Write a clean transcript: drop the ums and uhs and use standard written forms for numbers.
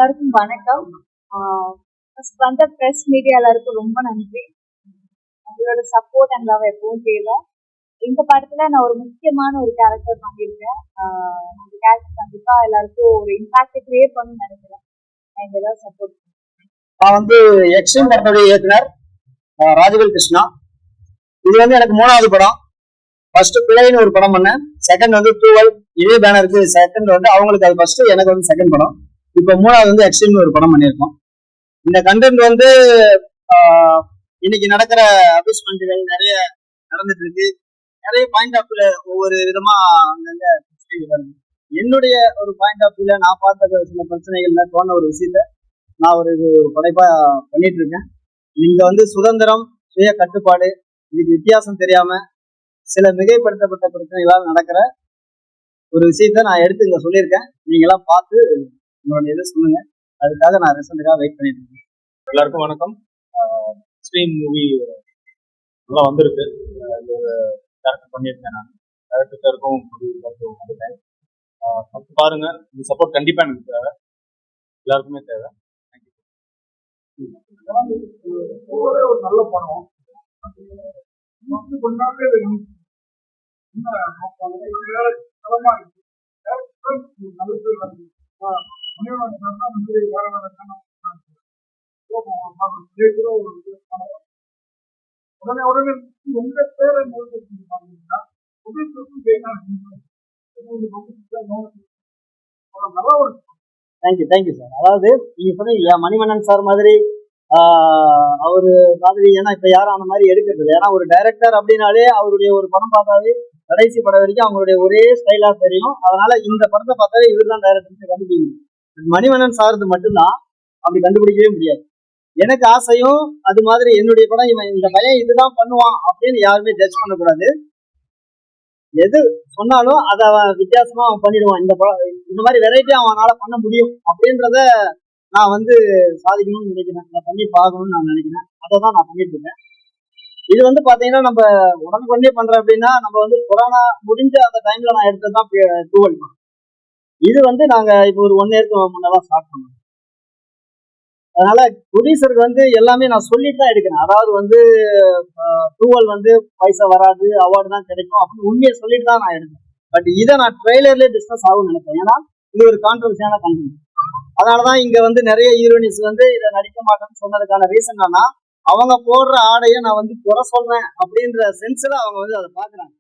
எல்லாருக்கும் வணக்கம். வந்த பிரஸ் மீடியா எல்லாருக்கும் ரொம்ப நன்றி. உங்களோட சப்போர்ட் அண்ட் லவ் எப்பவும் தேவை. இந்த படத்துல நான் ஒரு முக்கியமான ஒரு கேரக்டர் பண்ணியிருக்கேன். அந்த கேரக்டர் கண்டிப்பா எல்லாருக்கும் ஒரு இம்பாக்ட் கிரியேட் பண்ணணும்னு நினைக்கிறேன். இதெல்லாம் சப்போர்ட். நான் வந்து எக்ஸ்ட்ரீம் படத்துடைய இயக்குனர் ராஜவேல் கிருஷ்ணா. இது வந்து எனக்கு 3வது படம். ஃபர்ஸ்ட் பிள்ளைன்னு ஒரு படம் பண்ணேன். செகண்ட் வந்து தூவல், இதே பேனருக்கு செகண்ட் வந்து அவங்களுக்கு அது ஃபர்ஸ்ட், எனக்கு வந்து செகண்ட் படம். இப்போ 3வது வந்து எக்ஸ்ட்ரீம்னு ஒரு படம் பண்ணியிருக்கோம். இந்த கண்டென்ட் வந்து இன்னைக்கு நடக்கிற அபியூஸ்மெண்ட்டுகள் நிறைய நடந்துட்டு இருக்கு. நிறைய பாயிண்ட் ஆஃப் வியூல ஒவ்வொரு விதமா அங்கங்க வருது. என்னுடைய ஒரு பாயிண்ட் ஆஃப் வியூல நான் பார்த்த சில பிரச்சனைகள்ல தோண ஒரு விஷயத்த நான் ஒரு படைப்பா பண்ணிட்டு இருக்கேன். இங்க வந்து சுதந்திரம், சுய கட்டுப்பாடு, இதுக்கு வித்தியாசம் தெரியாம சில மிகைப்படுத்தப்பட்ட பிரச்சனைகளால் நடக்கிற ஒரு விஷயத்த நான் எடுத்து இங்க சொல்லியிருக்கேன். நீங்க எல்லாம் பார்த்து உங்களுடைய இதை சொல்லுங்க. அதுக்காக நான் ரிசல்ட்டுக்காக வெயிட் பண்ணிட்டு இருக்கேன். எல்லாருக்கும் வணக்கம். ஸ்ட்ரீம் மூவி நல்லா வந்திருக்கு. டேரக்ட் பண்ணியிருக்கேன். நான் டேரக்டருக்கும் வந்துட்டேன். பாருங்க, இந்த சப்போர்ட் கண்டிப்பா எனக்கு தேவை, எல்லாருக்குமே தேவை. ஒரு நல்ல படம் உடனே உங்க பேரை நல்ல ஒரு தேங்க்யூ சார். அதாவது நீங்க சொன்னீங்க இல்லையா, மணிவண்ணன் சார் மாதிரி அவரு மாதிரி, ஏன்னா இப்ப யாரும் அந்த மாதிரி எடுக்கிறது இல்லை. ஏன்னா ஒரு டைரக்டர் அப்படின்னாலே அவருடைய ஒரு படம் பார்த்தாலே கடைசி படம் வரைக்கும் அவங்களுடைய ஒரே ஸ்டைலா தெரியும். அதனால இந்த படத்தை பார்த்தாலே இவர் தான் டைரக்டர் கண்டுபிடிக்கணும். மணிவண்ணன் சார்து மட்டும்தான் அப்படி கண்டுபிடிக்கவே முடியாது. எனக்கு ஆசையும் அது மாதிரி என்னுடைய படம் இவன் இந்த பையன் இதுதான் பண்ணுவான் அப்படின்னு யாருமே ஜட்ஜ் பண்ணக்கூடாது. எது சொன்னாலும் அதை அவன் வித்தியாசமா அவன் பண்ணிடுவான். இந்த மாதிரி வெரைட்டி அவனால பண்ண முடியும் அப்படின்றத நான் வந்து சாதிக்கணும்னு நினைக்கிறேன். நான் பண்ணி பார்க்கணும்னு நான் நினைக்கிறேன். அதை தான் நான் பண்ணிட்டு இருக்கேன். இது வந்து பாத்தீங்கன்னா நம்ம உடனுக்குடனே பண்றேன் அப்படின்னா, நம்ம வந்து கொரோனா முடிஞ்ச அந்த டைம்ல நான் எடுத்ததுதான் தூவல். இது வந்து நாங்க இப்போ ஒரு 1 இயருக்கு முன்னதான் ஸ்டார்ட் பண்ணோம். அதனால ப்ரொடியூசருக்கு வந்து எல்லாமே நான் சொல்லிட்டு தான் எடுக்கிறேன். அதாவது வந்து தூவல் வந்து பைசா வராது, அவார்டு தான் கிடைக்கும் அப்படின்னு உண்மையை சொல்லிட்டு தான் நான் எடுக்கிறேன். பட் இதை நான் ட்ரெய்லர்லேயே பிஸ்னஸ் ஆகும்னு நினைப்பேன். ஏன்னா இது ஒரு கான்ட்ரவர்சியான கண்டென்ட். அதனாலதான் இங்க வந்து நிறைய ஹீரோயின்ஸ் வந்து இதை நடிக்க மாட்டேன்னு சொன்னதுக்கான ரீசன் என்னன்னா, அவங்க போடுற ஆடையை நான் வந்து குறை சொல்றேன் அப்படின்ற சென்ஸ்ல அவங்க வந்து அதை பாக்குறாங்க.